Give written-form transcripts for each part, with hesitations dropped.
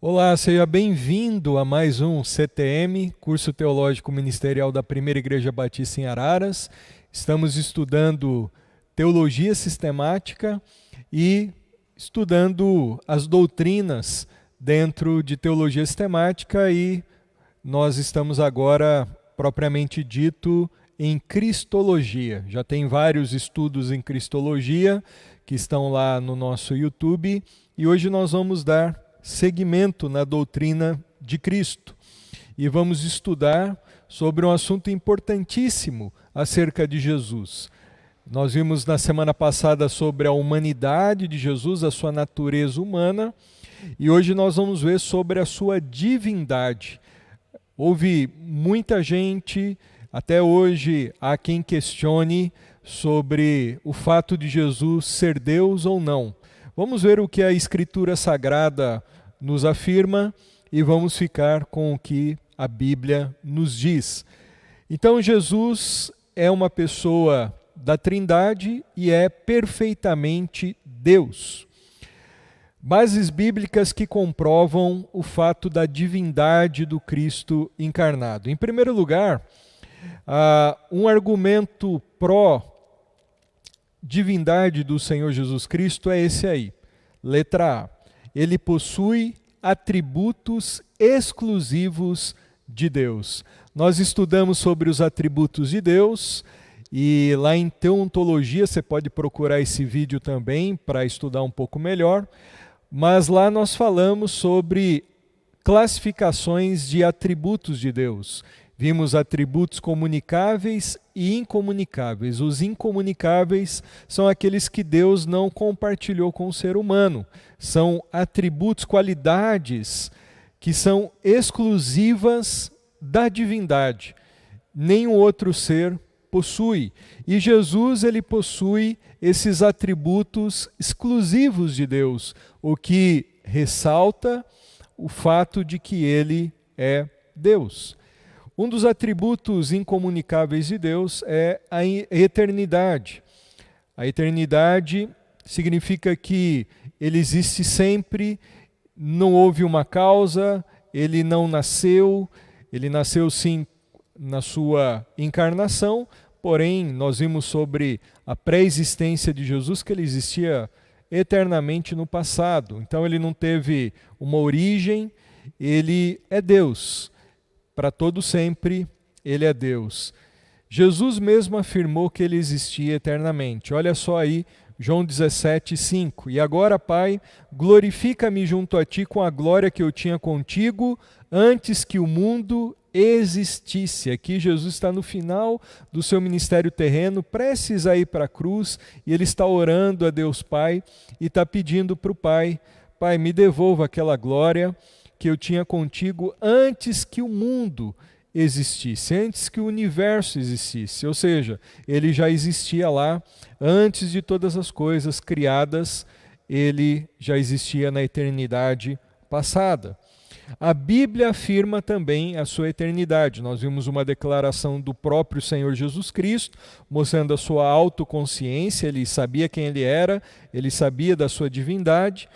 Olá, seja bem-vindo a mais um CTM, Curso Teológico Ministerial da Primeira Igreja Batista em Araras. Estamos estudando Teologia Sistemática e estudando as doutrinas dentro de Teologia Sistemática e nós estamos agora, propriamente dito, em Cristologia. Já tem vários estudos em Cristologia que estão lá no nosso YouTube e hoje nós vamos dar seguimento na doutrina de Cristo. E vamos estudar sobre um assunto importantíssimo acerca de Jesus. Nós vimos na semana passada sobre a humanidade de Jesus, a sua natureza humana, e hoje nós vamos ver sobre a sua divindade. Houve muita gente, até hoje há quem questione sobre o fato de Jesus ser Deus ou não. Vamos ver o que a Escritura Sagrada nos afirma e vamos ficar com o que a Bíblia nos diz. Então, Jesus é uma pessoa da Trindade e é perfeitamente Deus. Bases bíblicas que comprovam o fato da divindade do Cristo encarnado. Em primeiro lugar, um argumento pró-divindade do Senhor Jesus Cristo é esse aí. Letra A. Ele possui atributos exclusivos de Deus. Nós estudamos sobre os atributos de Deus e lá em Teontologia você pode procurar esse vídeo também para estudar um pouco melhor, mas lá nós falamos sobre classificações de atributos de Deus. Vimos atributos comunicáveis e incomunicáveis. Os incomunicáveis são aqueles que Deus não compartilhou com o ser humano. São atributos, qualidades que são exclusivas da divindade. Nenhum outro ser possui. E Jesus, ele possui esses atributos exclusivos de Deus, o que ressalta o fato de que ele é Deus. Um dos atributos incomunicáveis de Deus é a eternidade. A eternidade significa que ele existe sempre, não houve uma causa, ele não nasceu, ele nasceu sim na sua encarnação, porém nós vimos sobre a pré-existência de Jesus que ele existia eternamente no passado. Então ele não teve uma origem, ele é Deus. Para todo sempre, ele é Deus. Jesus mesmo afirmou que ele existia eternamente. Olha só aí, João 17:5. E agora, Pai, glorifica-me junto a ti com a glória que eu tinha contigo antes que o mundo existisse. Aqui Jesus está no final do seu ministério terreno, prestes a ir para a cruz, e ele está orando a Deus Pai e está pedindo para o Pai: Pai, me devolva aquela glória que eu tinha contigo antes que o mundo existisse, antes que o universo existisse. Ou seja, ele já existia lá, antes de todas as coisas criadas, ele já existia na eternidade passada. A Bíblia afirma também a sua eternidade. Nós vimos uma declaração do próprio Senhor Jesus Cristo, mostrando a sua autoconsciência, ele sabia quem ele era, ele sabia da sua divindade,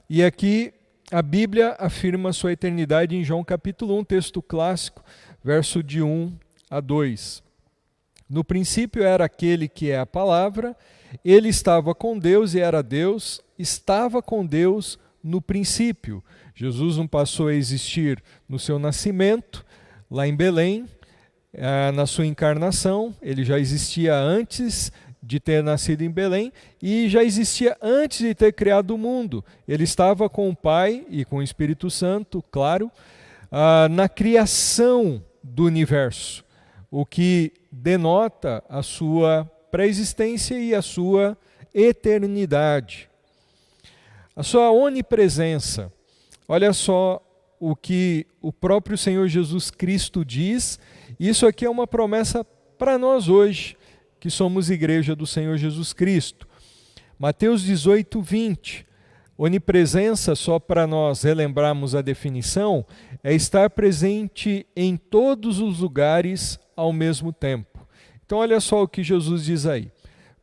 e aqui a Bíblia afirma sua eternidade em João capítulo 1, texto clássico, verso de 1 a 2. No princípio era aquele que é a palavra, ele estava com Deus e era Deus, estava com Deus no princípio. Jesus não passou a existir no seu nascimento, lá em Belém, na sua encarnação, ele já existia antes de ter nascido em Belém e já existia antes de ter criado o mundo. Ele estava com o Pai e com o Espírito Santo, claro, na criação do universo, o que denota a sua pré-existência e a sua eternidade. A sua onipresença. Olha só o que o próprio Senhor Jesus Cristo diz. Isso aqui é uma promessa para nós hoje, que somos igreja do Senhor Jesus Cristo. Mateus 18:20. Onipresença, só para nós relembrarmos a definição, é estar presente em todos os lugares ao mesmo tempo. Então olha só o que Jesus diz aí.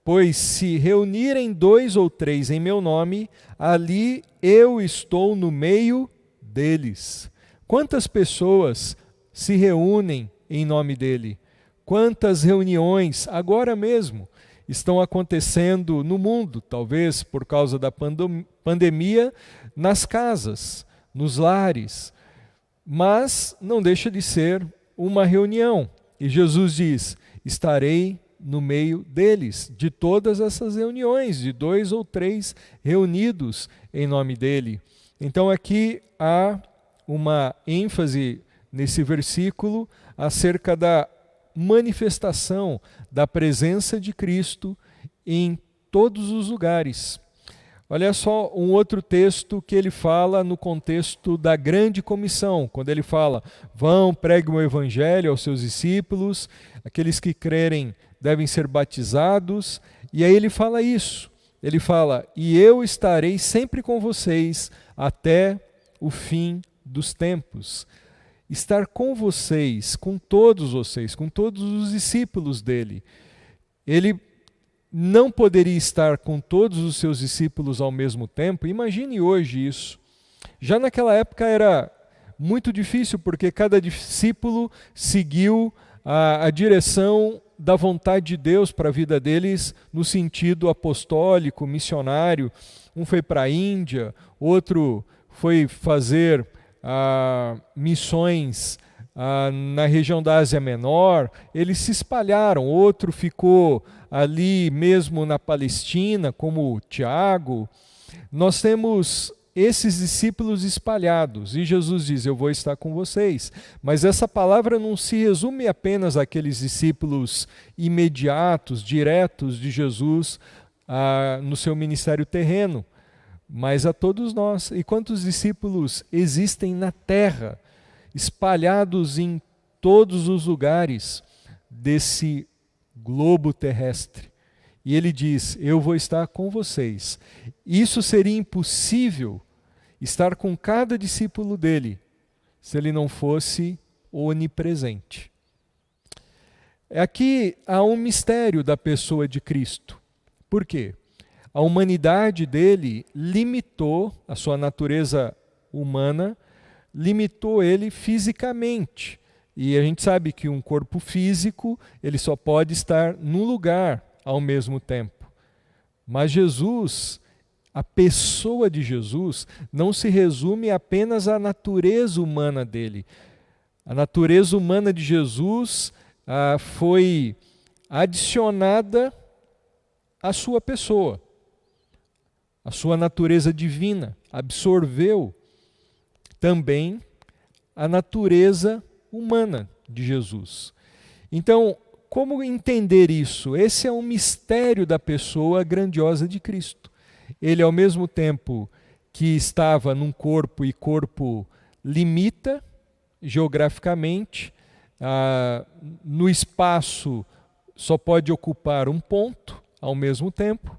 Pois se reunirem 2 ou 3 em meu nome, ali eu estou no meio deles. Quantas pessoas se reúnem em nome dele? Quantas reuniões agora mesmo estão acontecendo no mundo, talvez por causa da pandemia, nas casas, nos lares, mas não deixa de ser uma reunião. E Jesus diz: estarei no meio deles, de todas essas reuniões, de 2 ou 3 reunidos em nome dele. Então aqui há uma ênfase nesse versículo acerca da manifestação da presença de Cristo em todos os lugares. Olha só um outro texto que ele fala no contexto da grande comissão, quando ele fala: vão, preguem o evangelho aos seus discípulos, aqueles que crerem devem ser batizados, e aí ele fala isso, ele fala: e eu estarei sempre com vocês até o fim dos tempos. Estar com vocês, com todos os discípulos dele. Ele não poderia estar com todos os seus discípulos ao mesmo tempo. Imagine hoje isso. Já naquela época era muito difícil, porque cada discípulo seguiu a direção da vontade de Deus para a vida deles no sentido apostólico, missionário. Um foi para a Índia, outro foi fazer missões na região da Ásia Menor. Eles se espalharam, outro ficou ali mesmo na Palestina, como Tiago. Nós temos esses discípulos espalhados, e Jesus diz: eu vou estar com vocês. Mas essa palavra não se resume apenas àqueles discípulos imediatos, diretos de Jesus no seu ministério terreno, mas a todos nós. E quantos discípulos existem na terra, espalhados em todos os lugares desse globo terrestre? E ele diz: eu vou estar com vocês. Isso seria impossível, estar com cada discípulo dele, se ele não fosse onipresente. Aqui há um mistério da pessoa de Cristo. Por quê? A humanidade dele limitou a sua natureza humana, limitou ele fisicamente. E a gente sabe que um corpo físico, ele só pode estar num lugar ao mesmo tempo. Mas Jesus, a pessoa de Jesus, não se resume apenas à natureza humana dele. A natureza humana de Jesus foi adicionada à sua pessoa. A sua natureza divina absorveu também a natureza humana de Jesus. Então, como entender isso? Esse é um mistério da pessoa grandiosa de Cristo. Ele, ao mesmo tempo que estava num corpo, e corpo limita geograficamente, no espaço só pode ocupar um ponto ao mesmo tempo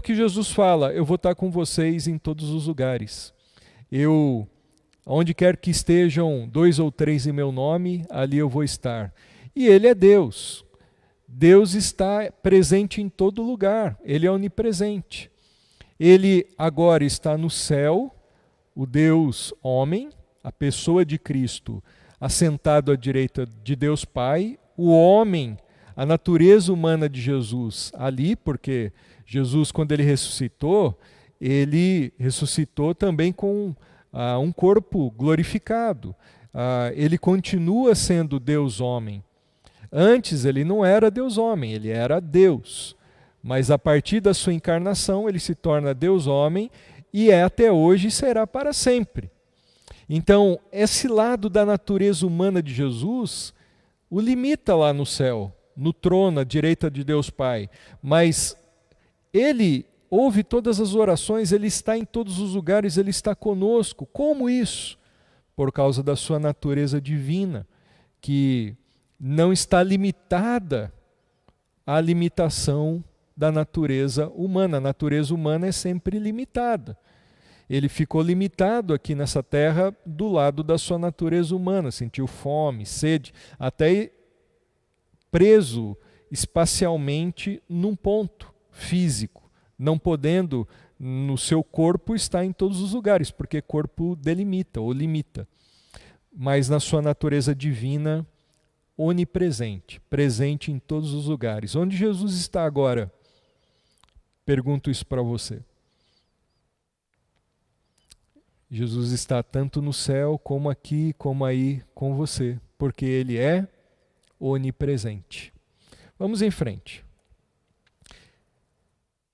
que Jesus fala: eu vou estar com vocês em todos os lugares. Onde quer que estejam 2 ou 3 em meu nome, ali eu vou estar. E ele é Deus. Deus está presente em todo lugar. Ele é onipresente. Ele agora está no céu, o Deus homem, a pessoa de Cristo, assentado à direita de Deus Pai. O homem, a natureza humana de Jesus ali, porque Jesus, quando ele ressuscitou também com um corpo glorificado. Ele continua sendo Deus homem. Antes ele não era Deus homem, ele era Deus. Mas a partir da sua encarnação ele se torna Deus homem e é até hoje e será para sempre. Então, esse lado da natureza humana de Jesus o limita lá no céu, no trono à direita de Deus Pai. Mas ele ouve todas as orações, ele está em todos os lugares, ele está conosco. Como isso? Por causa da sua natureza divina, que não está limitada à limitação da natureza humana. A natureza humana é sempre limitada. Ele ficou limitado aqui nessa terra do lado da sua natureza humana, sentiu fome, sede, até preso espacialmente num ponto físico, não podendo no seu corpo está em todos os lugares, porque corpo delimita ou limita. Mas na sua natureza divina, onipresente, presente em todos os lugares. Onde Jesus está agora? Pergunto isso para você. Jesus está tanto no céu, como aqui, como aí com você, porque Ele é onipresente. Vamos em frente.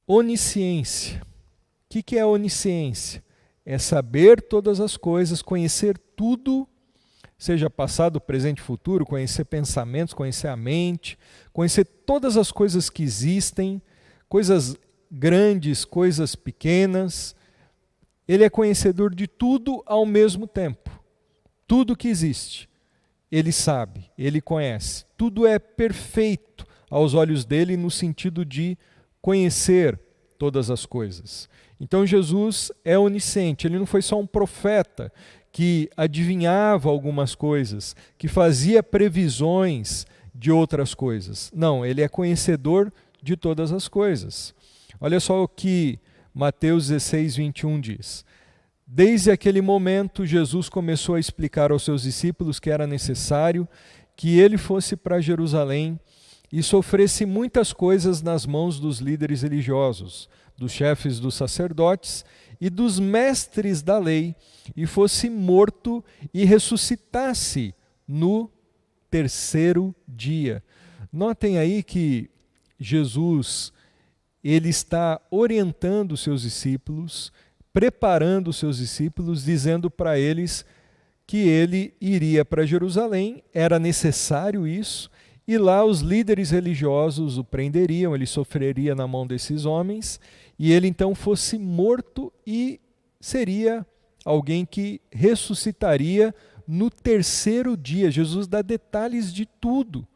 Onisciência. O que é onisciência? É saber todas as coisas, conhecer tudo, seja passado, presente, futuro, conhecer pensamentos, conhecer a mente, conhecer todas as coisas que existem, coisas grandes, coisas pequenas. Ele é conhecedor de tudo ao mesmo tempo. Tudo que existe, ele sabe, ele conhece. Tudo é perfeito aos olhos dele no sentido de conhecer todas as coisas. Então Jesus é onisciente, ele não foi só um profeta que adivinhava algumas coisas, que fazia previsões de outras coisas. Não, ele é conhecedor de todas as coisas. Olha só o que Mateus 16, 21 diz. Desde aquele momento, Jesus começou a explicar aos seus discípulos que era necessário que ele fosse para Jerusalém e sofresse muitas coisas nas mãos dos líderes religiosos, dos chefes dos sacerdotes e dos mestres da lei, e fosse morto e ressuscitasse no terceiro dia. Notem aí que Jesus, ele está orientando os seus discípulos, preparando os seus discípulos, dizendo para eles que ele iria para Jerusalém, era necessário isso, e lá os líderes religiosos o prenderiam, ele sofreria na mão desses homens, e ele então fosse morto e seria alguém que ressuscitaria no terceiro dia. Jesus dá detalhes de tudo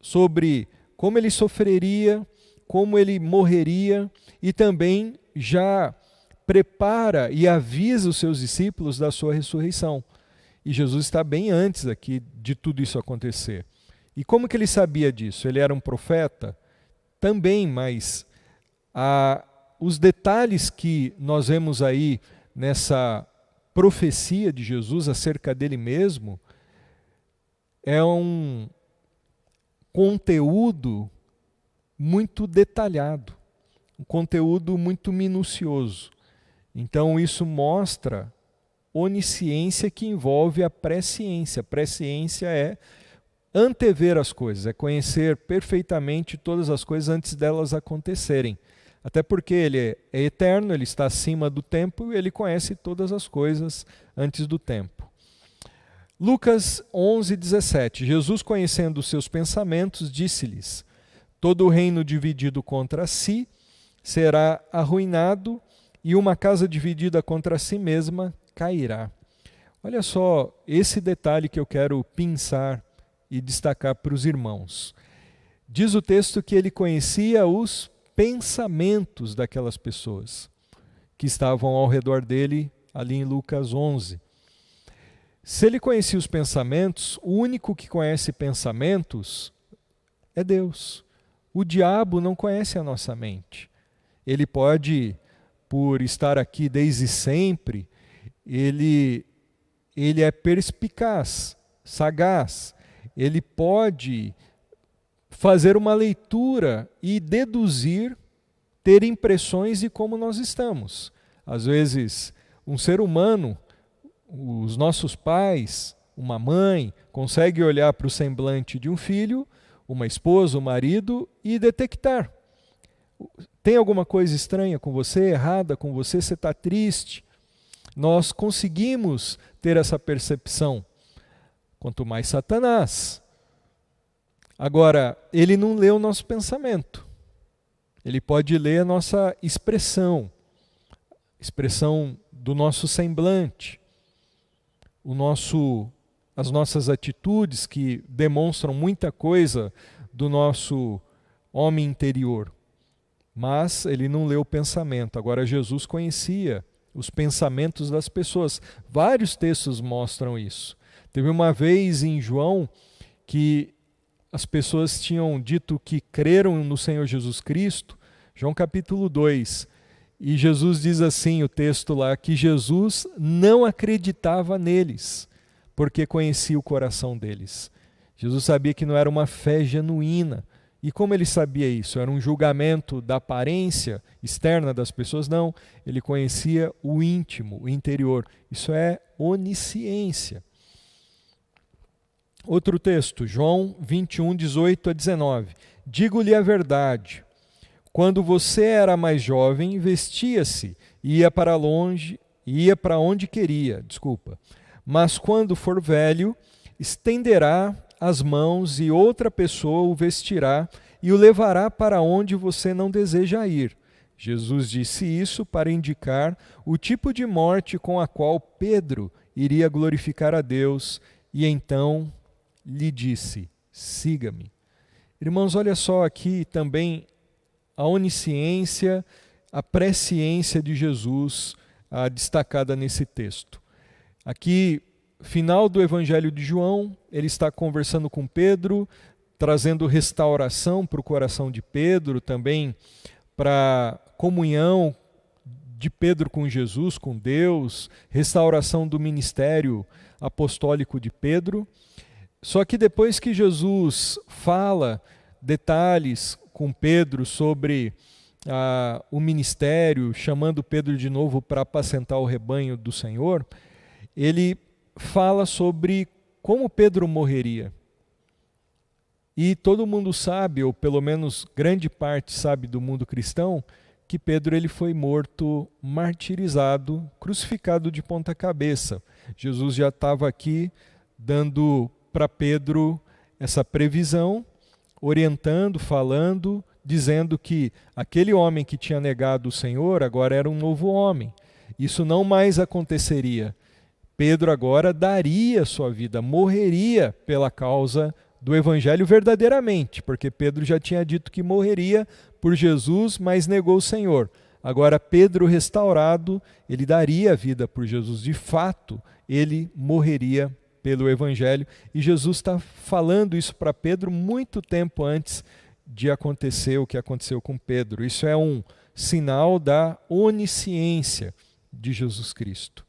sobre como ele sofreria, como ele morreria, e também já prepara e avisa os seus discípulos da sua ressurreição. E Jesus está bem antes aqui de tudo isso acontecer. E como que ele sabia disso? Ele era um profeta? Também, mas os detalhes que nós vemos aí nessa profecia de Jesus acerca dele mesmo é um conteúdo muito detalhado, um conteúdo muito minucioso. Então isso mostra onisciência que envolve a presciência. Presciência é antever as coisas, é conhecer perfeitamente todas as coisas antes delas acontecerem. Até porque ele é eterno, ele está acima do tempo e ele conhece todas as coisas antes do tempo. Lucas 11, 17. Jesus, conhecendo os seus pensamentos, disse-lhes: todo o reino dividido contra si será arruinado, e uma casa dividida contra si mesma cairá. Olha só esse detalhe que eu quero pensar e destacar para os irmãos. Diz o texto que ele conhecia os pensamentos daquelas pessoas que estavam ao redor dele, ali em Lucas 11. Se ele conhecia os pensamentos, o único que conhece pensamentos é Deus. O diabo não conhece a nossa mente. Ele pode, por estar aqui desde sempre, ele é perspicaz, sagaz. Ele pode fazer uma leitura e deduzir, ter impressões de como nós estamos. Às vezes, um ser humano, os nossos pais, uma mãe, consegue olhar para o semblante de um filho, uma esposa, um marido e detectar. Tem alguma coisa estranha com você, errada com você, você está triste? Nós conseguimos ter essa percepção. Quanto mais Satanás. Agora, ele não lê o nosso pensamento. Ele pode ler a nossa expressão do nosso semblante, as nossas atitudes que demonstram muita coisa do nosso homem interior. Mas ele não lê o pensamento. Agora, Jesus conhecia os pensamentos das pessoas. Vários textos mostram isso. Teve uma vez em João que as pessoas tinham dito que creram no Senhor Jesus Cristo, João capítulo 2, E Jesus diz assim, o texto lá, que Jesus não acreditava neles, porque conhecia o coração deles. Jesus sabia que não era uma fé genuína. E como ele sabia isso? Era um julgamento da aparência externa das pessoas? Não, ele conhecia o íntimo, o interior. Isso é onisciência. Outro texto, João 21, 18 a 19. Digo-lhe a verdade, quando você era mais jovem, vestia-se e ia para longe, ia para onde queria, Mas quando for velho, estenderá as mãos e outra pessoa o vestirá e o levará para onde você não deseja ir. Jesus disse isso para indicar o tipo de morte com a qual Pedro iria glorificar a Deus, e então lhe disse: siga-me. Irmãos, olha só aqui também a onisciência, a presciência de Jesus destacada nesse texto. Aqui, final do Evangelho de João, ele está conversando com Pedro, trazendo restauração para o coração de Pedro, também para comunhão de Pedro com Jesus, com Deus, restauração do ministério apostólico de Pedro. Só que depois que Jesus fala detalhes com Pedro sobre o ministério, chamando Pedro de novo para apacentar o rebanho do Senhor, ele fala sobre como Pedro morreria. E todo mundo sabe, ou pelo menos grande parte sabe do mundo cristão, que Pedro ele foi morto, martirizado, crucificado de ponta cabeça. Jesus já estava aqui dando para Pedro essa previsão, orientando, falando, dizendo que aquele homem que tinha negado o Senhor agora era um novo homem. Isso não mais aconteceria. Pedro agora daria sua vida, morreria pela causa do Evangelho verdadeiramente, porque Pedro já tinha dito que morreria por Jesus, mas negou o Senhor. Agora Pedro restaurado, ele daria a vida por Jesus. De fato, ele morreria pelo Evangelho. E Jesus está falando isso para Pedro muito tempo antes de acontecer o que aconteceu com Pedro. Isso é um sinal da onisciência de Jesus Cristo.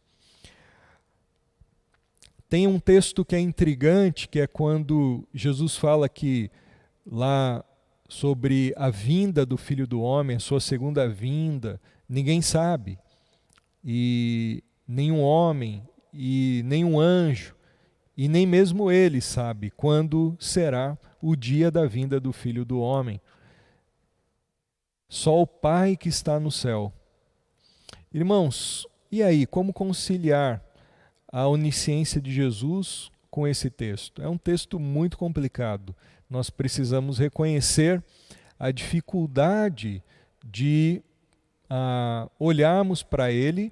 Tem um texto que é intrigante, que é quando Jesus fala que lá sobre a vinda do Filho do Homem, a sua segunda vinda, ninguém sabe. E nenhum homem, e nenhum anjo, e nem mesmo ele sabe quando será o dia da vinda do Filho do Homem. Só o Pai que está no céu. Irmãos, e aí, como conciliar a onisciência de Jesus com esse texto? É um texto muito complicado. Nós precisamos reconhecer a dificuldade de olharmos para ele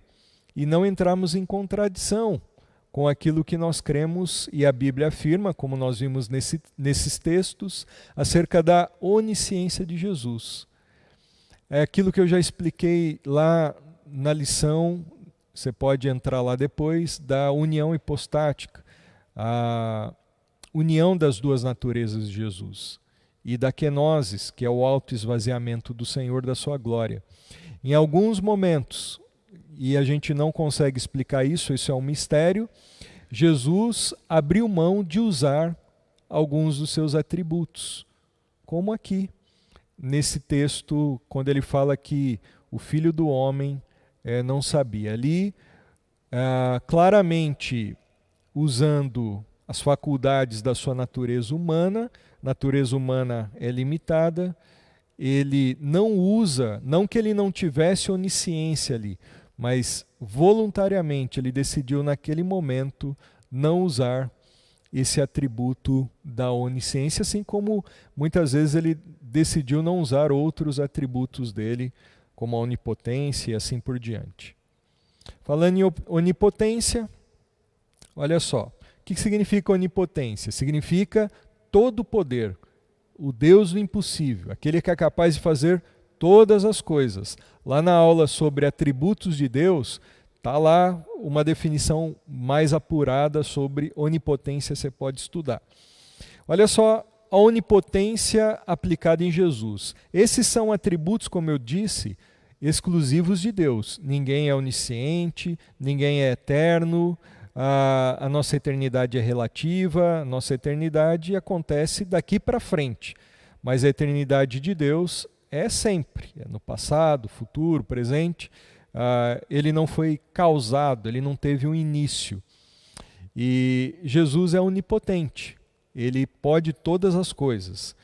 e não entrarmos em contradição com aquilo que nós cremos e a Bíblia afirma, como nós vimos nesses textos, acerca da onisciência de Jesus. É aquilo que eu já expliquei lá na lição, você pode entrar lá depois, da união hipostática, a união das duas naturezas de Jesus, e da kenosis, que é o autoesvaziamento do Senhor da sua glória. Em alguns momentos, e a gente não consegue explicar isso é um mistério, Jesus abriu mão de usar alguns dos seus atributos, como aqui, nesse texto, quando ele fala que o Filho do Homem não sabia. Ali, claramente usando as faculdades da sua natureza humana é limitada, ele não usa, não que ele não tivesse onisciência ali, mas voluntariamente ele decidiu naquele momento não usar esse atributo da onisciência, assim como muitas vezes ele decidiu não usar outros atributos dele, como a onipotência e assim por diante. Falando em onipotência, olha só, o que significa onipotência? Significa todo o poder, o Deus do impossível, aquele que é capaz de fazer todas as coisas. Lá na aula sobre atributos de Deus, está lá uma definição mais apurada sobre onipotência, você pode estudar. Olha só a onipotência aplicada em Jesus. Esses são atributos, como eu disse, exclusivos de Deus. Ninguém é onisciente, ninguém é eterno, a nossa eternidade é relativa, a nossa eternidade acontece daqui para frente. Mas a eternidade de Deus é sempre, é no passado, futuro, presente. Ele não foi causado, ele não teve um início. E Jesus é onipotente, ele pode todas as coisas.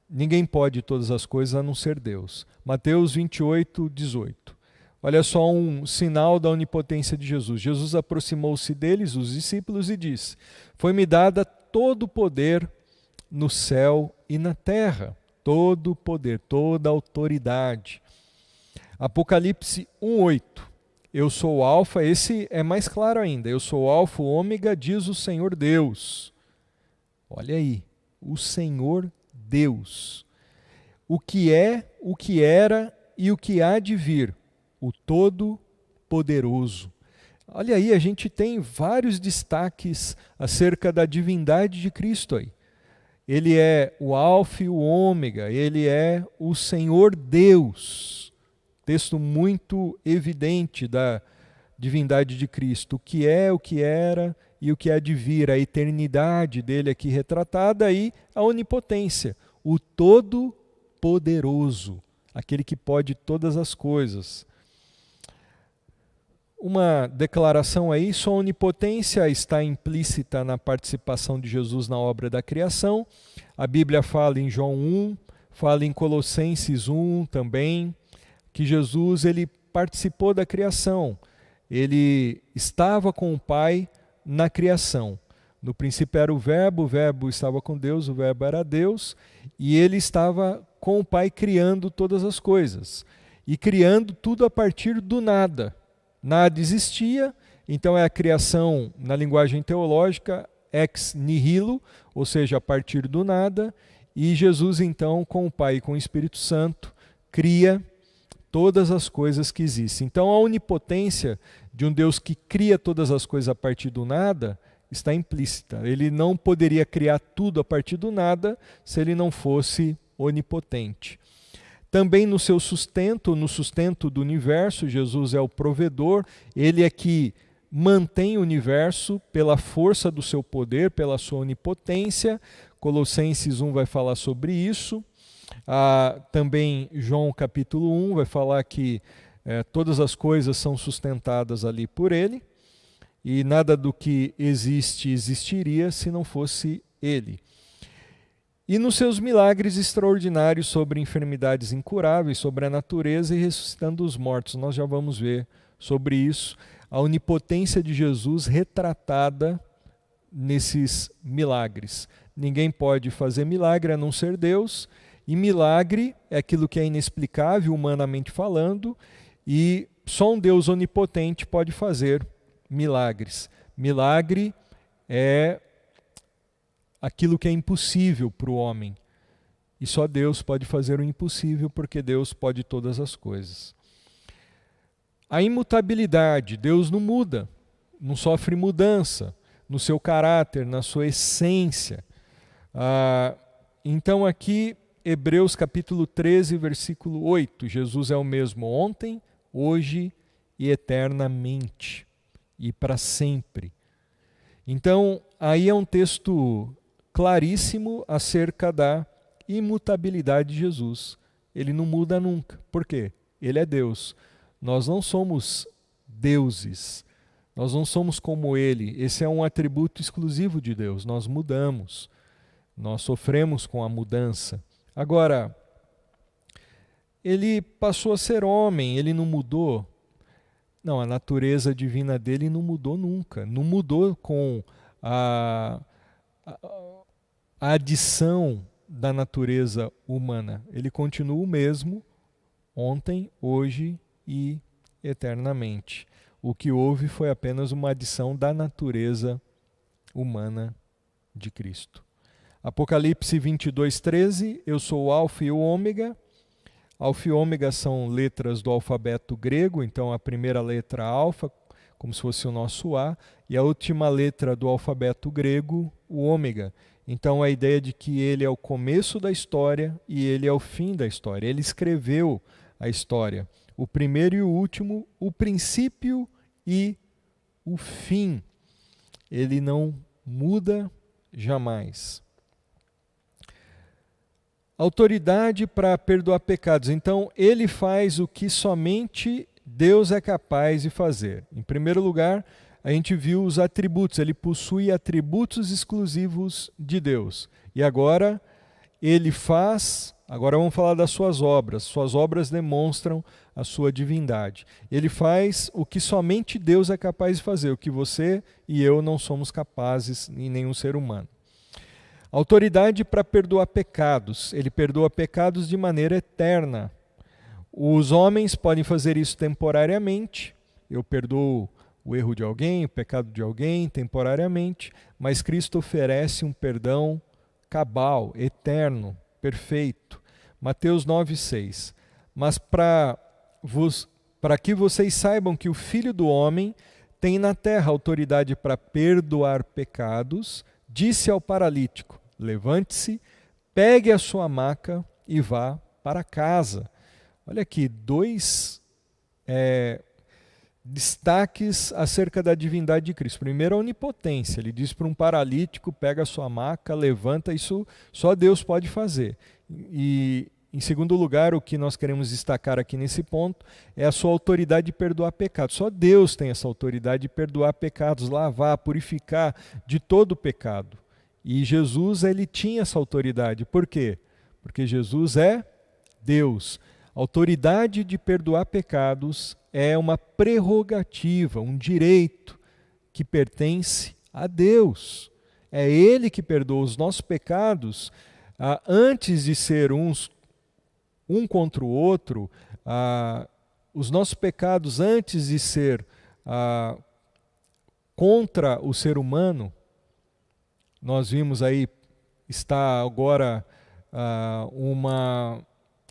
Ninguém pode todas as coisas a não ser Deus. Mateus 28, 18. Olha só um sinal da onipotência de Jesus. Jesus aproximou-se deles, os discípulos, e disse: foi-me dada todo o poder no céu e na terra. Todo o poder, toda a autoridade. Apocalipse 1:8. Eu sou o Alfa, esse é mais claro ainda. Eu sou o Alfa, o Ômega, diz o Senhor Deus. Olha aí, o Senhor Deus. O que é, o que era e o que há de vir, o Todo-Poderoso. Olha aí, a gente tem vários destaques acerca da divindade de Cristo aí. Ele é o Alfa e o Ômega, ele é o Senhor Deus. Texto muito evidente da divindade de Cristo. O que é, o que era e o que há de vir. A eternidade dele aqui retratada e a onipotência. O Todo-Poderoso. Aquele que pode todas as coisas. Uma declaração aí, sua onipotência está implícita na participação de Jesus na obra da criação. A Bíblia fala em João 1, fala em Colossenses 1 também, que Jesus ele participou da criação. Ele estava com o Pai na criação. No princípio era o Verbo estava com Deus, o Verbo era Deus, e ele estava com o Pai criando todas as coisas. E criando tudo a partir do nada. Nada existia, então é a criação, na linguagem teológica, ex nihilo, ou seja, a partir do nada, e Jesus então, com o Pai e com o Espírito Santo, cria todas as coisas que existem. Então a onipotência de um Deus que cria todas as coisas a partir do nada está implícita. Ele não poderia criar tudo a partir do nada se ele não fosse onipotente. Também no seu sustento, no sustento do universo, Jesus é o provedor, ele é que mantém o universo pela força do seu poder, pela sua onipotência. Colossenses 1 vai falar sobre isso. Também João capítulo 1 vai falar que todas as coisas são sustentadas ali por ele, e nada do que existe existiria se não fosse ele. E nos seus milagres extraordinários sobre enfermidades incuráveis, sobre a natureza e ressuscitando os mortos. Nós já vamos ver sobre isso, a onipotência de Jesus retratada nesses milagres. Ninguém pode fazer milagre a não ser Deus, e milagre é aquilo que é inexplicável, humanamente falando, e só um Deus onipotente pode fazer milagres. Milagre é aquilo que é impossível para o homem. E só Deus pode fazer o impossível, porque Deus pode todas as coisas. A imutabilidade, Deus não muda, não sofre mudança no seu caráter, na sua essência. Então aqui, Hebreus capítulo 13, versículo 8, Jesus é o mesmo ontem, hoje e eternamente, e para sempre. Então, aí é um texto claríssimo acerca da imutabilidade de Jesus. Ele não muda nunca. Por quê? Ele é Deus. Nós não somos deuses. Nós não somos como ele. Esse é um atributo exclusivo de Deus. Nós mudamos. Nós sofremos com a mudança. Agora, ele passou a ser homem, ele não mudou. Não, a natureza divina dele não mudou nunca. Não mudou com a adição da natureza humana. Ele continua o mesmo ontem, hoje e eternamente. O que houve foi apenas uma adição da natureza humana de Cristo. Apocalipse 22:13, eu sou o Alfa e o Ômega. Alfa e Ômega são letras do alfabeto grego, então a primeira letra Alfa, como se fosse o nosso A, e a última letra do alfabeto grego, o Ômega. Então a ideia de que ele é o começo da história e ele é o fim da história. Ele escreveu a história. o primeiro e o último, o princípio e o fim. Ele não muda jamais. Autoridade para perdoar pecados. Então, ele faz o que somente Deus é capaz de fazer. Em primeiro lugar, a gente viu os atributos. Ele possui atributos exclusivos de Deus. E agora, ele faz... Agora vamos falar das suas obras. Suas obras demonstram a sua divindade. Ele faz o que somente Deus é capaz de fazer, o que você e eu não somos capazes, e nenhum ser humano. Autoridade para perdoar pecados. Ele perdoa pecados de maneira eterna. Os homens podem fazer isso temporariamente. Eu perdoo o erro de alguém, o pecado de alguém temporariamente, mas Cristo oferece um perdão cabal, eterno, perfeito. Mateus 9,6. Mas para que vocês saibam que o Filho do Homem tem na terra autoridade para perdoar pecados, disse ao paralítico: levante-se, pegue a sua maca e vá para casa. Olha aqui, dois destaques acerca da divindade de Cristo. Primeiro, a onipotência. Ele diz para um paralítico: pega a sua maca, levanta. Isso só Deus pode fazer. E, em segundo lugar, o que nós queremos destacar aqui nesse ponto é a sua autoridade de perdoar pecados. Só Deus tem essa autoridade de perdoar pecados, lavar, purificar de todo o pecado. E Jesus, ele tinha essa autoridade. Por quê? Porque Jesus é Deus. A autoridade de perdoar pecados é uma prerrogativa, um direito que pertence a Deus. É Ele que perdoa os nossos pecados antes de ser um contra o outro. Os nossos pecados antes de ser contra o ser humano. Nós vimos aí, está agora uma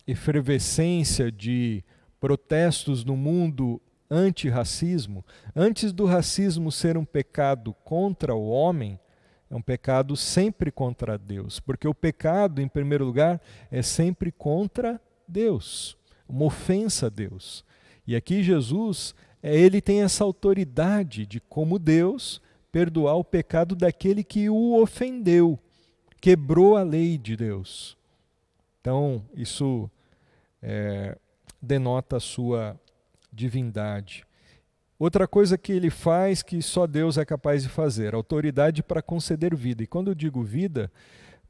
efervescência de protestos no mundo anti-racismo. Antes do racismo ser um pecado contra o homem, é um pecado sempre contra Deus. Porque o pecado, em primeiro lugar, é sempre contra Deus. Uma ofensa a Deus. E aqui Jesus, ele tem essa autoridade de, como Deus, perdoar o pecado daquele que o ofendeu, quebrou a lei de Deus. Então, isso denota a sua divindade. Outra coisa que ele faz que só Deus é capaz de fazer, autoridade para conceder vida. E quando eu digo vida,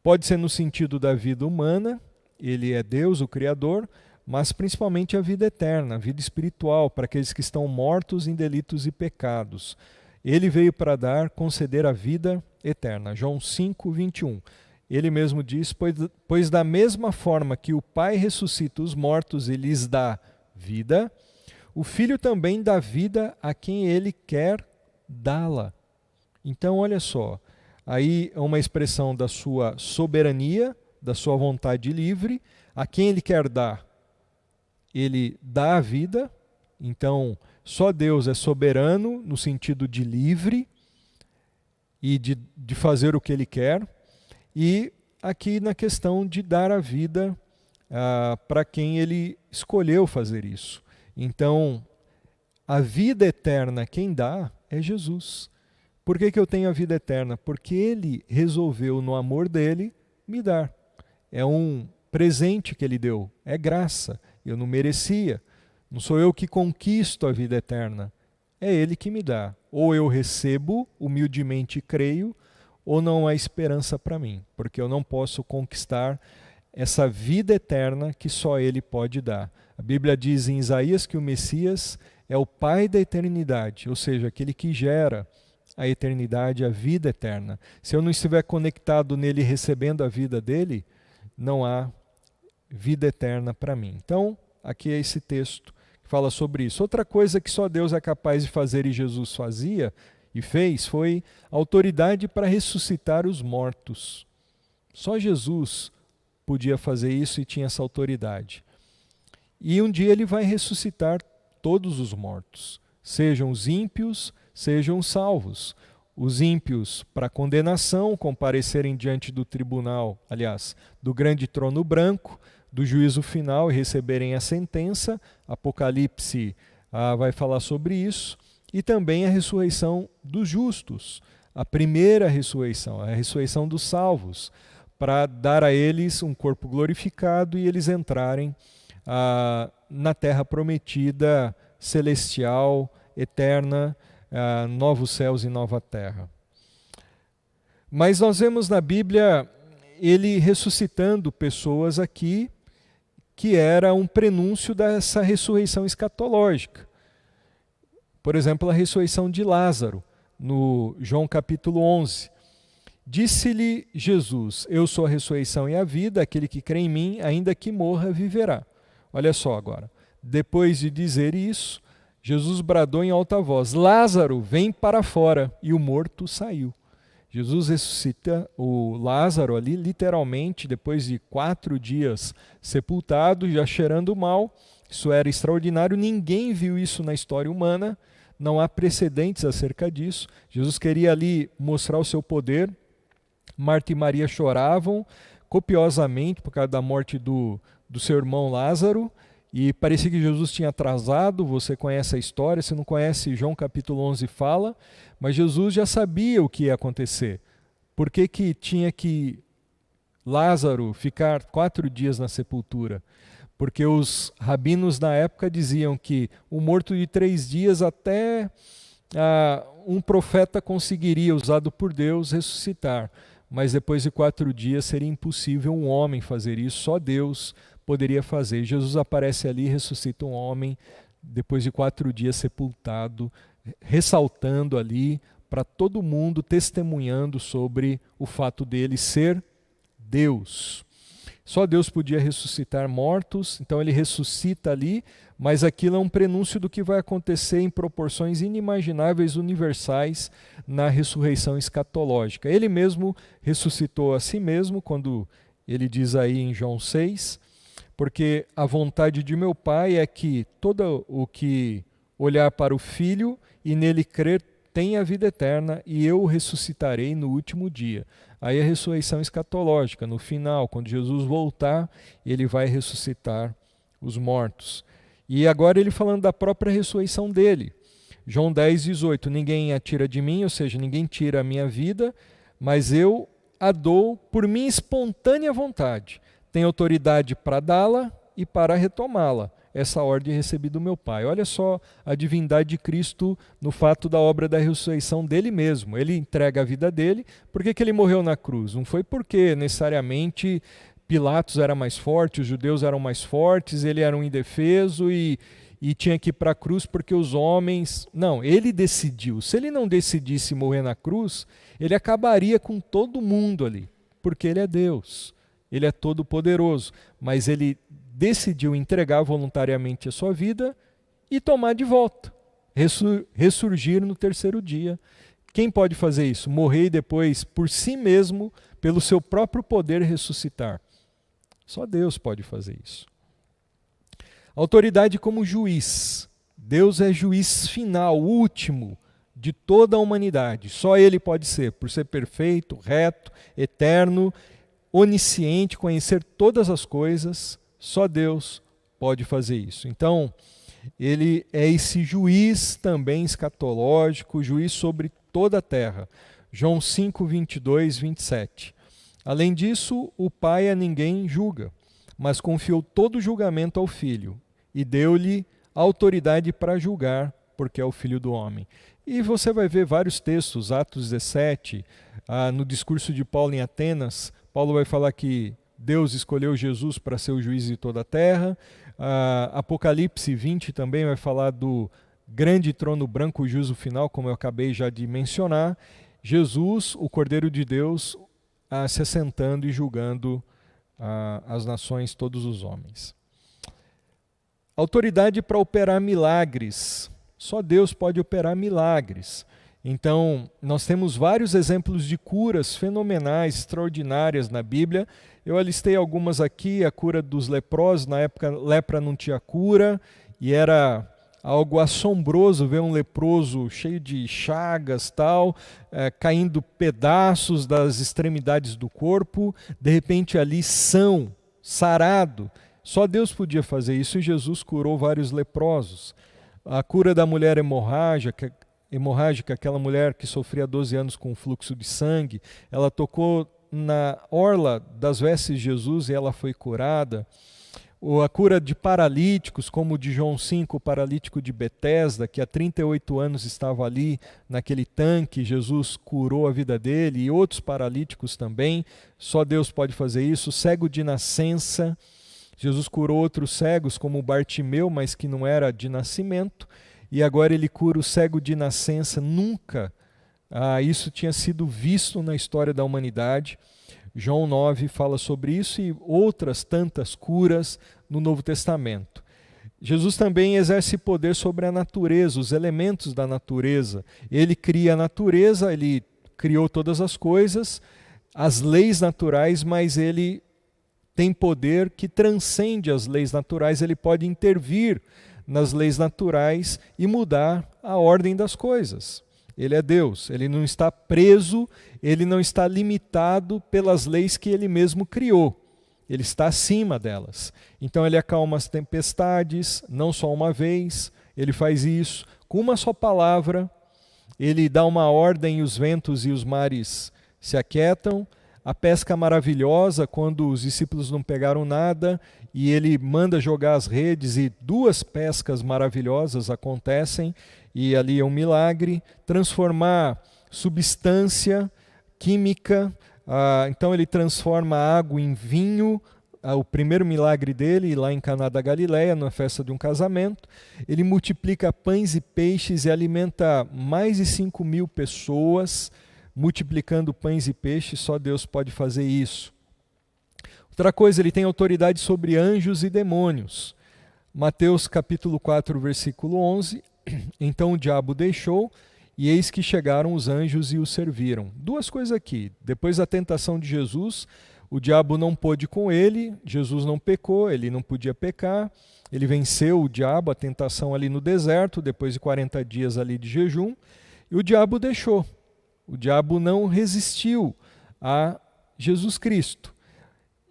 pode ser no sentido da vida humana, ele é Deus, o Criador, mas principalmente a vida eterna, a vida espiritual, para aqueles que estão mortos em delitos e pecados. Ele veio para conceder a vida eterna. João 5:21. Ele mesmo diz: pois da mesma forma que o Pai ressuscita os mortos e lhes dá vida, o Filho também dá vida a quem ele quer dá-la. Então, olha só, aí é uma expressão da sua soberania, da sua vontade livre. A quem ele quer dar, ele dá a vida. Então, só Deus é soberano no sentido de livre e de fazer o que ele quer. E aqui na questão de dar a vida para quem ele escolheu fazer isso. Então, a vida eterna quem dá é Jesus. Por que eu tenho a vida eterna? Porque ele resolveu, no amor dele, me dar. É um presente que ele deu, é graça. Eu não merecia. Não sou eu que conquisto a vida eterna. É ele que me dá. Ou eu recebo humildemente e creio, ou não há esperança para mim, porque eu não posso conquistar essa vida eterna que só ele pode dar. A Bíblia diz em Isaías que o Messias é o Pai da eternidade, ou seja, aquele que gera a eternidade, a vida eterna. Se eu não estiver conectado nele, recebendo a vida dele, não há vida eterna para mim. Então, aqui é esse texto que fala sobre isso. Outra coisa que só Deus é capaz de fazer e Jesus fazia e fez foi autoridade para ressuscitar os mortos. Só Jesus podia fazer isso e tinha essa autoridade. E um dia ele vai ressuscitar todos os mortos, sejam os ímpios, sejam os salvos. Os ímpios para condenação, comparecerem diante do tribunal, aliás, do grande trono branco, do juízo final e receberem a sentença. Apocalipse vai falar sobre isso. E também a ressurreição dos justos, a primeira ressurreição, a ressurreição dos salvos, para dar a eles um corpo glorificado e eles entrarem na terra prometida, celestial, eterna, novos céus e nova terra. Mas nós vemos na Bíblia ele ressuscitando pessoas aqui, que era um prenúncio dessa ressurreição escatológica. Por exemplo, a ressurreição de Lázaro, no João capítulo 11. Disse-lhe Jesus: eu sou a ressurreição e a vida, aquele que crê em mim, ainda que morra, viverá. Olha só agora. Depois de dizer isso, Jesus bradou em alta voz: Lázaro, vem para fora. E o morto saiu. Jesus ressuscita o Lázaro ali, literalmente, depois de 4 dias sepultado, já cheirando mal. Isso era extraordinário, ninguém viu isso na história humana, não há precedentes acerca disso. Jesus queria ali mostrar o seu poder. Marta e Maria choravam copiosamente por causa da morte do seu irmão Lázaro, e parecia que Jesus tinha atrasado. Você conhece a história, se não conhece, João capítulo 11 fala, mas Jesus já sabia o que ia acontecer. Por que que tinha que Lázaro ficar 4 dias na sepultura? Porque os rabinos na época diziam que um morto de 3 dias até um profeta conseguiria, usado por Deus, ressuscitar. Mas depois de 4 dias seria impossível um homem fazer isso, só Deus poderia fazer. Jesus aparece ali e ressuscita um homem depois de 4 dias sepultado, ressaltando ali para todo mundo, testemunhando sobre o fato dele ser Deus. Só Deus podia ressuscitar mortos, então ele ressuscita ali, mas aquilo é um prenúncio do que vai acontecer em proporções inimagináveis, universais, na ressurreição escatológica. Ele mesmo ressuscitou a si mesmo, quando ele diz aí em João 6, porque a vontade de meu Pai é que todo o que olhar para o Filho e nele crer tenha a vida eterna, e eu o ressuscitarei no último dia. Aí a ressurreição escatológica, no final, quando Jesus voltar, ele vai ressuscitar os mortos. E agora ele falando da própria ressurreição dele. João 10, 18, ninguém a tira de mim, ou seja, ninguém tira a minha vida, mas eu a dou por minha espontânea vontade. Tenho autoridade para dá-la e para retomá-la. Essa ordem recebi do meu Pai. Olha só a divindade de Cristo no fato da obra da ressurreição dele mesmo. Ele entrega a vida dele. Por que ele morreu na cruz? Não foi porque necessariamente Pilatos era mais forte, os judeus eram mais fortes, ele era um indefeso e tinha que ir para a cruz porque os homens... Não, ele decidiu. Se ele não decidisse morrer na cruz, ele acabaria com todo mundo ali, porque ele é Deus. Ele é todo poderoso, mas ele decidiu entregar voluntariamente a sua vida e tomar de volta, ressurgir no 3º dia. Quem pode fazer isso? Morrer e depois, por si mesmo, pelo seu próprio poder, ressuscitar. Só Deus pode fazer isso. Autoridade como juiz. Deus é juiz final, último de toda a humanidade. Só Ele pode ser, por ser perfeito, reto, eterno, onisciente, conhecer todas as coisas. Só Deus pode fazer isso. Então, ele é esse juiz também escatológico, juiz sobre toda a terra. João 5, 22, 27. Além disso, o Pai a ninguém julga, mas confiou todo o julgamento ao Filho e deu-lhe autoridade para julgar, porque é o Filho do Homem. E você vai ver vários textos, Atos 17, no discurso de Paulo em Atenas, Paulo vai falar que Deus escolheu Jesus para ser o juiz de toda a terra. Apocalipse 20 também vai falar do grande trono branco, o juízo final, como eu acabei já de mencionar. Jesus, o Cordeiro de Deus, se assentando e julgando as nações, todos os homens. Autoridade para operar milagres. Só Deus pode operar milagres. Então, nós temos vários exemplos de curas fenomenais, extraordinárias na Bíblia. Eu alistei algumas aqui, a cura dos leprosos. Na época, lepra não tinha cura, e era algo assombroso ver um leproso cheio de chagas, caindo pedaços das extremidades do corpo, de repente ali são, sarado. Só Deus podia fazer isso e Jesus curou vários leprosos. A cura da mulher hemorrágica, aquela mulher que sofria 12 anos com fluxo de sangue, ela tocou na orla das vestes de Jesus e ela foi curada. Ou a cura de paralíticos, como o de João 5, o paralítico de Betesda, que há 38 anos estava ali naquele tanque, Jesus curou a vida dele, e outros paralíticos também, só Deus pode fazer isso. O cego de nascença, Jesus curou outros cegos, como o Bartimeu, mas que não era de nascimento, e agora ele cura o cego de nascença. Nunca isso tinha sido visto na história da humanidade. João 9 fala sobre isso e outras tantas curas no Novo Testamento. Jesus também exerce poder sobre a natureza, os elementos da natureza. Ele cria a natureza, ele criou todas as coisas, as leis naturais, mas ele tem poder que transcende as leis naturais, ele pode intervir nas leis naturais e mudar a ordem das coisas. Ele é Deus, ele não está preso, ele não está limitado pelas leis que ele mesmo criou. Ele está acima delas. Então ele acalma as tempestades, não só uma vez, ele faz isso com uma só palavra, ele dá uma ordem e os ventos e os mares se aquietam. A pesca maravilhosa, quando os discípulos não pegaram nada, e ele manda jogar as redes e 2 pescas maravilhosas acontecem, e ali é um milagre. Transformar substância química, então ele transforma a água em vinho, o primeiro milagre dele, lá em Caná da Galileia, na festa de um casamento. Ele multiplica pães e peixes e alimenta mais de 5.000 pessoas, multiplicando pães e peixes. Só Deus pode fazer isso. Outra coisa, ele tem autoridade sobre anjos e demônios. Mateus capítulo 4, versículo 11. Então o diabo deixou, e eis que chegaram os anjos e o serviram. 2 coisas aqui. Depois da tentação de Jesus, o diabo não pôde com ele, Jesus não pecou, ele não podia pecar. Ele venceu o diabo, a tentação ali no deserto, depois de 40 dias ali de jejum, e o diabo deixou. O diabo não resistiu a Jesus Cristo.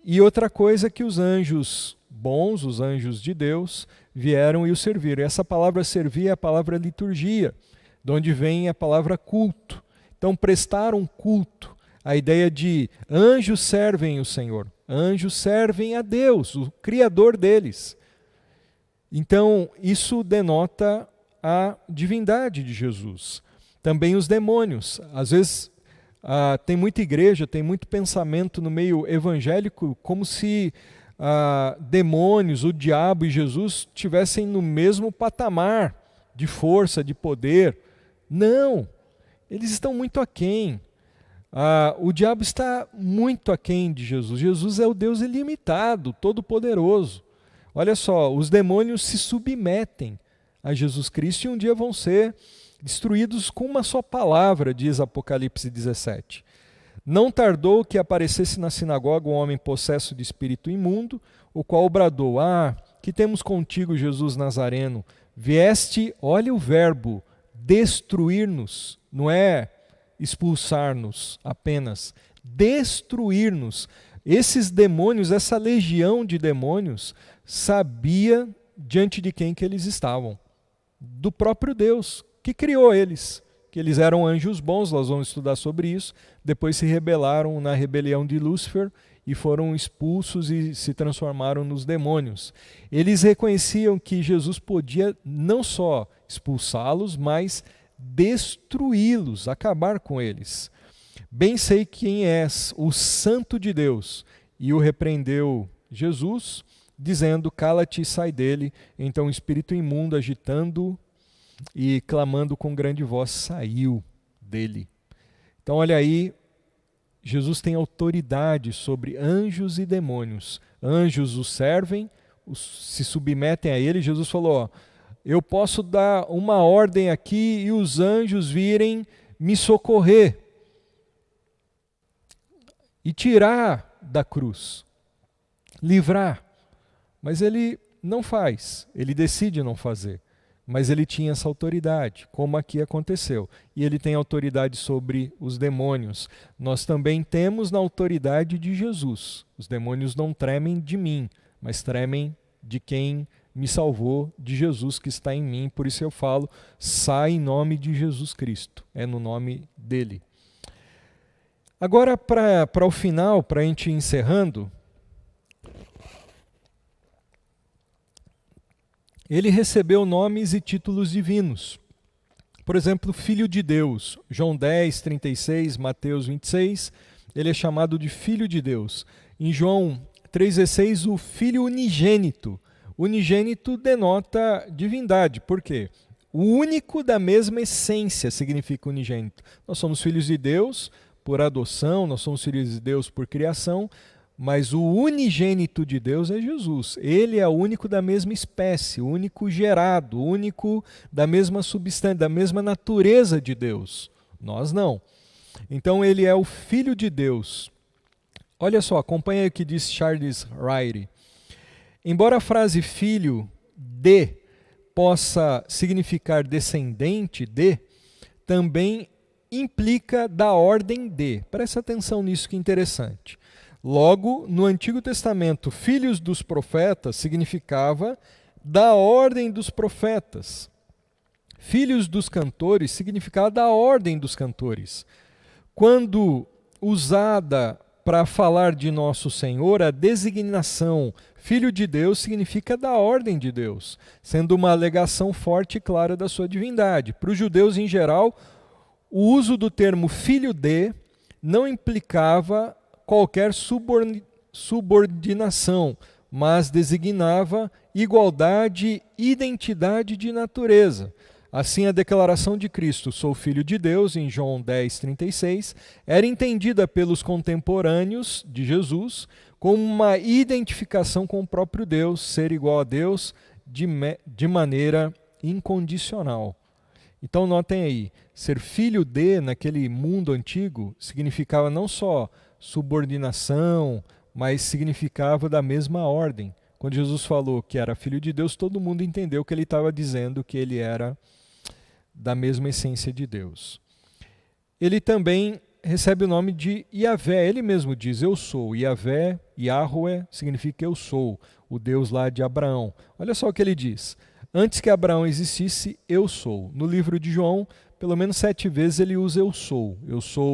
E outra coisa, que os anjos bons, os anjos de Deus, vieram e o serviram. E essa palavra servir é a palavra liturgia, de onde vem a palavra culto. Então prestaram culto. A ideia de anjos servem o Senhor, anjos servem a Deus, o Criador deles. Então isso denota a divindade de Jesus. Também os demônios. Às vezes tem muita igreja, tem muito pensamento no meio evangélico, como se demônios, o diabo e Jesus estivessem no mesmo patamar de força, de poder. Não, eles estão muito aquém. O diabo está muito aquém de Jesus. Jesus é o Deus ilimitado, todo-poderoso. Olha só, os demônios se submetem a Jesus Cristo e um dia vão ser destruídos com uma só palavra, diz Apocalipse 17. Não tardou que aparecesse na sinagoga um homem possesso de espírito imundo, o qual bradou: que temos contigo, Jesus Nazareno? Vieste, olha o verbo, destruir-nos, não é expulsar-nos apenas, destruir-nos. Esses demônios, essa legião de demônios, sabia diante de quem que eles estavam. Do próprio Deus, que criou eles, que eles eram anjos bons. Nós vamos estudar sobre isso. Depois se rebelaram na rebelião de Lúcifer e foram expulsos e se transformaram nos demônios. Eles reconheciam que Jesus podia não só expulsá-los, mas destruí-los, acabar com eles. Bem sei quem és, o Santo de Deus. E o repreendeu Jesus, dizendo: cala-te e sai dele. Então o espírito imundo, agitando e clamando com grande voz, saiu dele. Então olha aí, Jesus tem autoridade sobre anjos e demônios. Anjos o servem, se submetem a ele. Jesus falou: eu posso dar uma ordem aqui e os anjos virem me socorrer e tirar da cruz, livrar. Mas ele não faz, ele decide não fazer. Mas ele tinha essa autoridade, como aqui aconteceu. E ele tem autoridade sobre os demônios. Nós também temos na autoridade de Jesus. Os demônios não tremem de mim, mas tremem de quem me salvou, de Jesus que está em mim. Por isso eu falo, sai em nome de Jesus Cristo, é no nome dele. Agora, para o final, para a gente ir encerrando, ele recebeu nomes e títulos divinos. Por exemplo, Filho de Deus, João 10, 36, Mateus 26, ele é chamado de Filho de Deus. Em João 3,16, o Filho unigênito. Unigênito denota divindade. Por quê? O único da mesma essência significa unigênito. Nós somos filhos de Deus por adoção, nós somos filhos de Deus por criação, mas o unigênito de Deus é Jesus. Ele é o único da mesma espécie, o único gerado, o único da mesma substância, da mesma natureza de Deus. Nós não. Então ele é o Filho de Deus. Olha só, acompanha o que diz Charles Ryrie. Embora a frase filho de possa significar descendente de, também implica da ordem de. Presta atenção nisso, que interessante. Logo, no Antigo Testamento, filhos dos profetas significava da ordem dos profetas. Filhos dos cantores significava da ordem dos cantores. Quando usada para falar de nosso Senhor, a designação Filho de Deus significa da ordem de Deus, sendo uma alegação forte e clara da sua divindade. Para os judeus em geral, o uso do termo filho de não implicava qualquer subordinação, mas designava igualdade e identidade de natureza. Assim, a declaração de Cristo, sou filho de Deus, em João 10, 36, era entendida pelos contemporâneos de Jesus como uma identificação com o próprio Deus, ser igual a Deus de maneira incondicional. Então notem aí, ser filho de, naquele mundo antigo, significava não só subordinação, mas significava da mesma ordem. Quando Jesus falou que era filho de Deus, todo mundo entendeu que ele estava dizendo que ele era da mesma essência de Deus. Ele também recebe o nome de Yahvé, ele mesmo diz, eu sou. Yahvé, Yahweh, significa eu sou, o Deus lá de Abraão. Olha só o que ele diz, antes que Abraão existisse, eu sou. No livro de João, pelo menos 7 vezes ele usa eu sou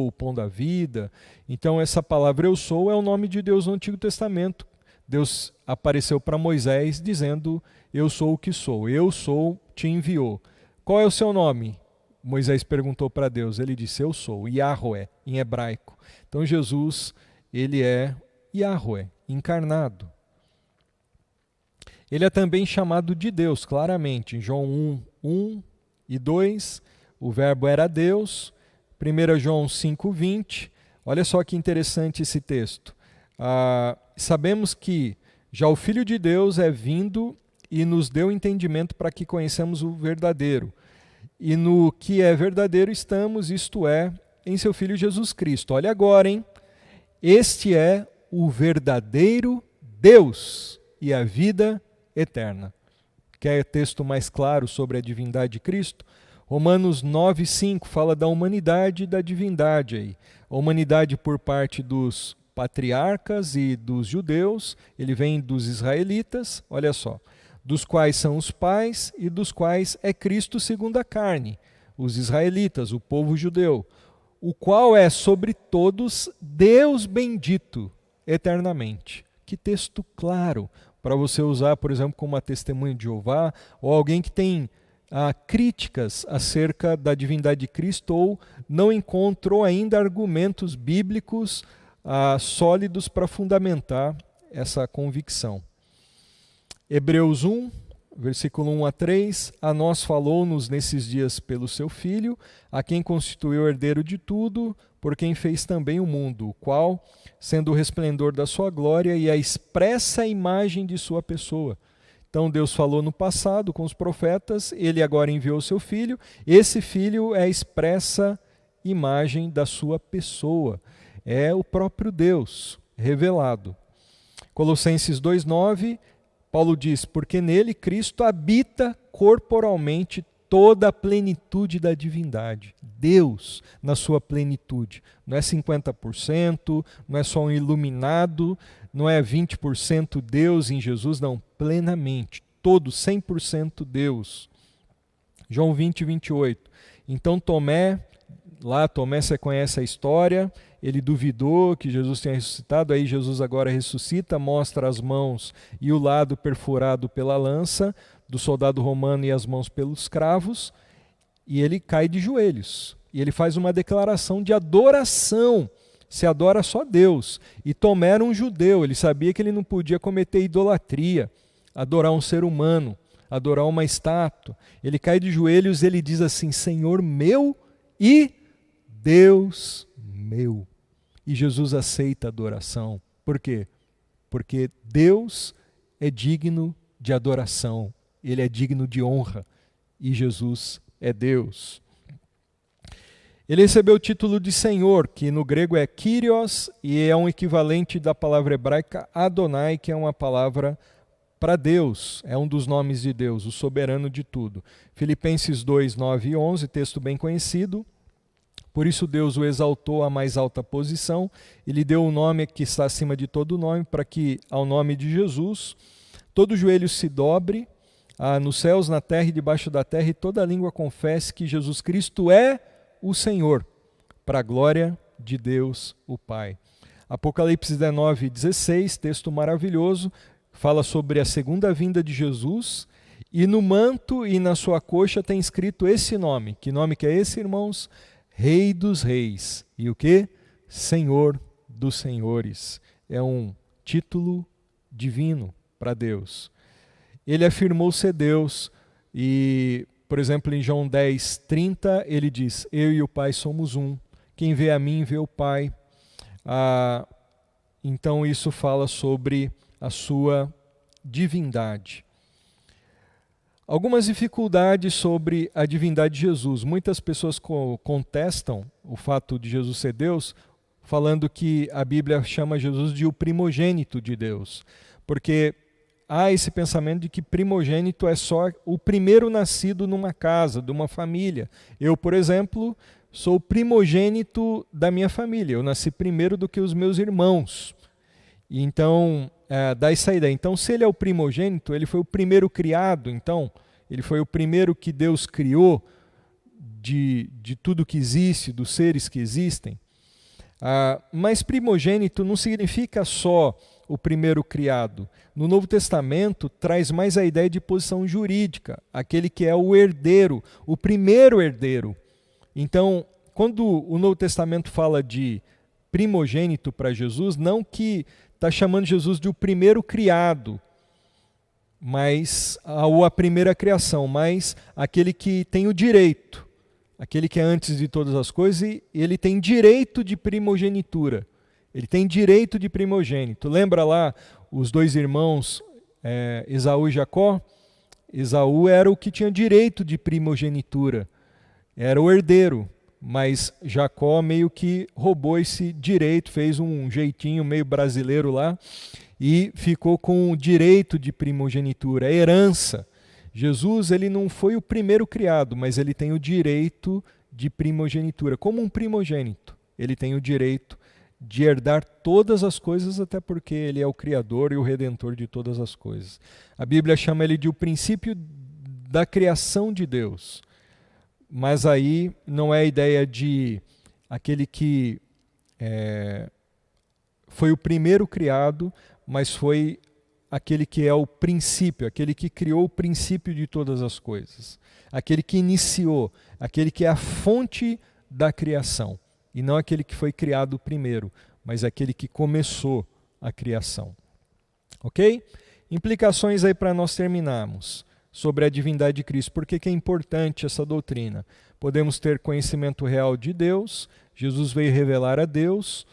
o pão da vida. Então essa palavra eu sou é o nome de Deus no Antigo Testamento. Deus apareceu para Moisés dizendo, eu sou o que sou, eu sou, te enviou. Qual é o seu nome? Moisés perguntou para Deus, ele disse, eu sou, Yahweh, em hebraico. Então Jesus, ele é Yahweh, encarnado. Ele é também chamado de Deus, claramente, em João 1, 1 e 2, o verbo era Deus. 1 João 5, 20, olha só que interessante esse texto. Sabemos que já o Filho de Deus é vindo e nos deu entendimento para que conheçamos o verdadeiro. E no que é verdadeiro estamos, isto é, em seu Filho Jesus Cristo. Olha agora, hein? Este é o verdadeiro Deus e a vida eterna. Quer texto mais claro sobre a divindade de Cristo? Romanos 9, 5 fala da humanidade e da divindade aí. A humanidade por parte dos patriarcas e dos judeus, ele vem dos israelitas, olha só, dos quais são os pais e dos quais é Cristo segundo a carne, os israelitas, o povo judeu, o qual é sobre todos Deus bendito eternamente. Que texto claro para você usar, por exemplo, como uma testemunha de Jeová, ou alguém que tem críticas acerca da divindade de Cristo ou não encontrou ainda argumentos bíblicos sólidos para fundamentar essa convicção. Hebreus 1, versículo 1 a 3, a nós falou-nos nesses dias pelo seu Filho, a quem constituiu herdeiro de tudo, por quem fez também o mundo, o qual, sendo o resplendor da sua glória e a expressa imagem de sua pessoa. Então Deus falou no passado com os profetas, ele agora enviou o seu Filho, esse Filho é a expressa imagem da sua pessoa, é o próprio Deus revelado. Colossenses 2,9, Paulo diz, porque nele Cristo habita corporalmente toda a plenitude da divindade. Deus na sua plenitude. Não é 50%, não é só um iluminado, não é 20% Deus em Jesus, não, plenamente. Todo 100% Deus. João 20, 28. Então Tomé, você conhece a história, ele duvidou que Jesus tenha ressuscitado, aí Jesus agora ressuscita, mostra as mãos e o lado perfurado pela lança do soldado romano e as mãos pelos cravos, e ele cai de joelhos. E ele faz uma declaração de adoração, se adora só Deus. E Tomé era um judeu, ele sabia que ele não podia cometer idolatria, adorar um ser humano, adorar uma estátua. Ele cai de joelhos e ele diz assim: Senhor meu e Deus meu. E Jesus aceita a adoração. Por quê? Porque Deus é digno de adoração. Ele é digno de honra. E Jesus é Deus. Ele recebeu o título de Senhor, que no grego é Kyrios, e é um equivalente da palavra hebraica Adonai, que é uma palavra para Deus. É um dos nomes de Deus, o soberano de tudo. Filipenses 2, 9 e 11, texto bem conhecido. Por isso Deus o exaltou à mais alta posição e lhe deu um nome que está acima de todo nome, para que ao nome de Jesus todo joelho se dobre, nos céus, na terra e debaixo da terra, e toda língua confesse que Jesus Cristo é o Senhor, para a glória de Deus o Pai. Apocalipse 19, 16, texto maravilhoso, fala sobre a segunda vinda de Jesus, e no manto e na sua coxa tem escrito esse nome. Que nome que é esse, irmãos? Rei dos reis. E o quê? Senhor dos senhores. É um título divino para Deus. Ele afirmou ser Deus e, por exemplo, em João 10, 30, ele diz: eu e o Pai somos um. Quem vê a mim, vê o Pai. Então isso fala sobre a sua divindade. Algumas dificuldades sobre a divindade de Jesus. Muitas pessoas contestam o fato de Jesus ser Deus, falando que a Bíblia chama Jesus de o primogênito de Deus. Porque há esse pensamento de que primogênito é só o primeiro nascido numa casa, de uma família. Eu, por exemplo, sou o primogênito da minha família. Eu nasci primeiro do que os meus irmãos. E então, dá essa ideia. Então, se ele é o primogênito, ele foi o primeiro criado, então, ele foi o primeiro que Deus criou de tudo que existe, dos seres que existem. Mas primogênito não significa só o primeiro criado. No Novo Testamento, traz mais a ideia de posição jurídica, aquele que é o herdeiro, o primeiro herdeiro. Então, quando o Novo Testamento fala de primogênito para Jesus, não que está chamando Jesus de o primeiro criado, ou a primeira criação, mas aquele que tem o direito, aquele que é antes de todas as coisas, e ele tem direito de primogenitura. Ele tem direito de primogênito. Lembra lá os dois irmãos, Esaú e Jacó? Esaú era o que tinha direito de primogenitura, era o herdeiro. Mas Jacó meio que roubou esse direito, fez um jeitinho meio brasileiro lá e ficou com o direito de primogenitura, herança. Jesus, ele não foi o primeiro criado, mas ele tem o direito de primogenitura. Como um primogênito, ele tem o direito de herdar todas as coisas, até porque ele é o Criador e o Redentor de todas as coisas. A Bíblia chama ele de o princípio da criação de Deus. Mas aí não é a ideia de aquele que foi o primeiro criado, mas foi aquele que é o princípio, aquele que criou o princípio de todas as coisas. Aquele que iniciou, aquele que é a fonte da criação. E não aquele que foi criado primeiro, mas aquele que começou a criação. Ok? Implicações aí para nós terminarmos sobre a divindade de Cristo. Por que é importante essa doutrina? Podemos ter conhecimento real de Deus, Jesus veio revelar a Deus,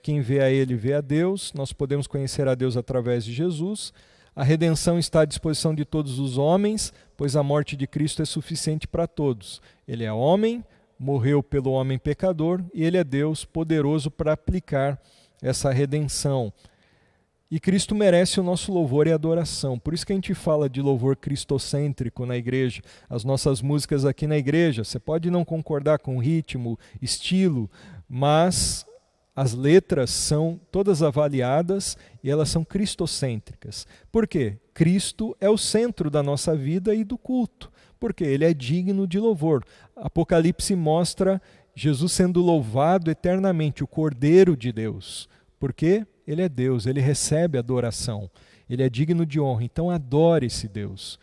quem vê a Ele vê a Deus, nós podemos conhecer a Deus através de Jesus, a redenção está à disposição de todos os homens, pois a morte de Cristo é suficiente para todos. Ele é homem, morreu pelo homem pecador, e Ele é Deus poderoso para aplicar essa redenção. E Cristo merece o nosso louvor e adoração. Por isso que a gente fala de louvor cristocêntrico na igreja. As nossas músicas aqui na igreja, você pode não concordar com o ritmo, estilo, mas as letras são todas avaliadas e elas são cristocêntricas. Por quê? Cristo é o centro da nossa vida e do culto, porque ele é digno de louvor. Apocalipse mostra Jesus sendo louvado eternamente, o Cordeiro de Deus. Por quê? Ele é Deus, ele recebe adoração, ele é digno de honra. Então adore esse Deus.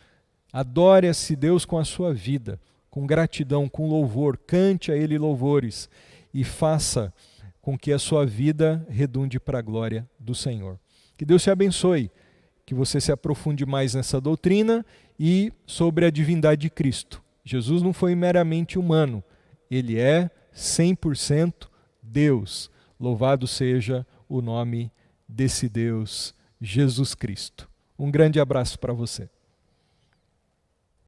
Adore esse Deus com a sua vida, com gratidão, com louvor. Cante a ele louvores e faça com que a sua vida redunde para a glória do Senhor. Que Deus te abençoe, que você se aprofunde mais nessa doutrina e sobre a divindade de Cristo. Jesus não foi meramente humano, ele é 100% Deus. Louvado seja o nome desse Deus, Jesus Cristo. Um grande abraço para você.